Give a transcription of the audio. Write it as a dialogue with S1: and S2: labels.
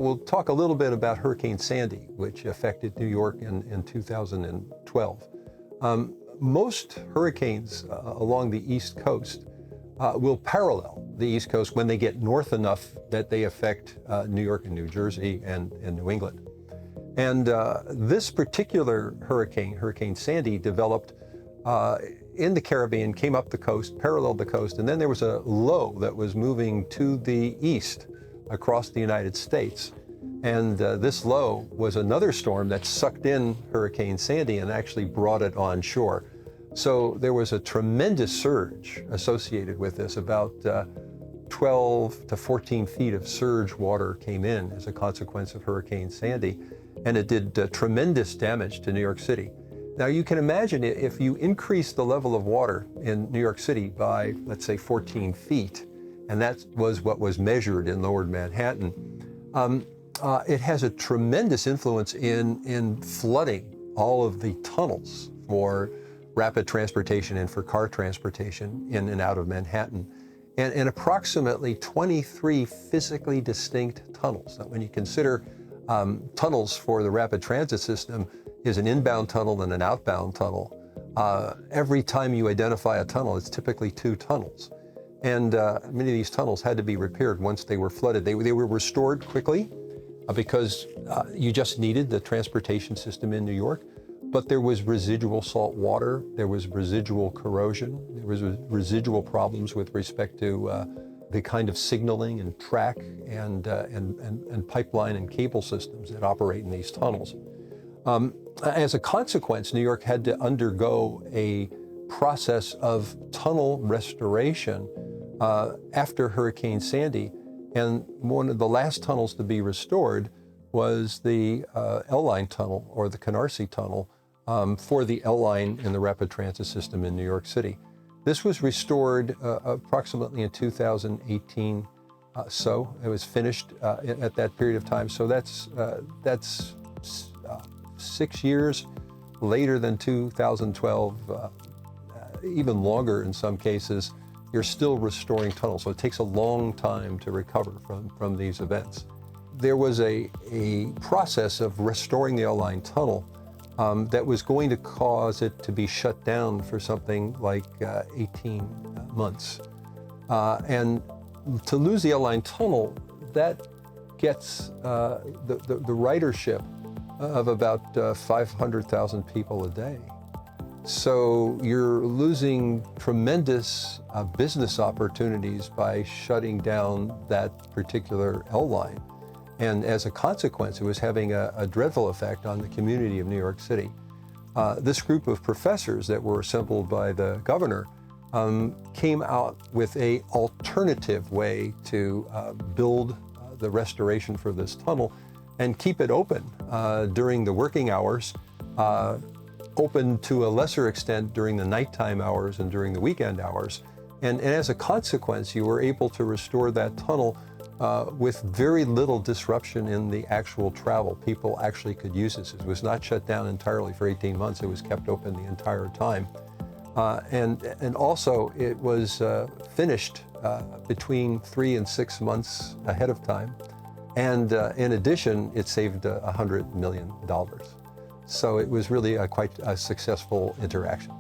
S1: we'll talk a little bit about Hurricane Sandy, which affected New York in 2012. Most hurricanes along the East Coast will parallel the East Coast when they get north enough that they affect New York and New Jersey and New England. And this particular hurricane, Hurricane Sandy, developed in the Caribbean, came up the coast, paralleled the coast, and then there was a low that was moving to the east across the United States. And this low was another storm that sucked in Hurricane Sandy and actually brought it on shore. So there was a tremendous surge associated with this. About 12 to 14 feet of surge water came in as a consequence of Hurricane Sandy, and it did tremendous damage to New York City. Now you can imagine if you increase the level of water in New York City by, let's say, 14 feet, and that was what was measured in Lower Manhattan, it has a tremendous influence in flooding all of the tunnels for rapid transportation and for car transportation in and out of Manhattan. And approximately 23 physically distinct tunnels. Now, when you consider tunnels for the rapid transit system is an inbound tunnel and an outbound tunnel, every time you identify a tunnel, it's typically two tunnels. And many of these tunnels had to be repaired once they were flooded. They were restored quickly because you just needed the transportation system in New York. But there was residual salt water, there was residual corrosion, there was residual problems with respect to the kind of signaling and track and pipeline and cable systems that operate in these tunnels. As a consequence, New York had to undergo a process of tunnel restoration after Hurricane Sandy. And one of the last tunnels to be restored was the L-line tunnel, or the Canarsie Tunnel, for the L-line in the rapid transit system in New York City. This was restored approximately in 2018. So it was finished at that period of time. So that's 6 years later than 2012, even longer in some cases. You're still restoring tunnels. So it takes a long time to recover from these events. There was a process of restoring the L-line tunnel that was going to cause it to be shut down for something like 18 months. And to lose the L-line tunnel, that gets the ridership of about 500,000 people a day. So you're losing tremendous business opportunities by shutting down that particular L-line. And as a consequence, it was having a dreadful effect on the community of New York City. This group of professors that were assembled by the governor came out with an alternative way to build the restoration for this tunnel and keep it open during the working hours, open to a lesser extent during the nighttime hours and during the weekend hours. And as a consequence, you were able to restore that tunnel with very little disruption in the actual travel. People actually could use this. It was not shut down entirely for 18 months. It was kept open the entire time. And also it was finished between 3 and 6 months ahead of time. And in addition, it saved $100 million. So it was really quite a successful interaction.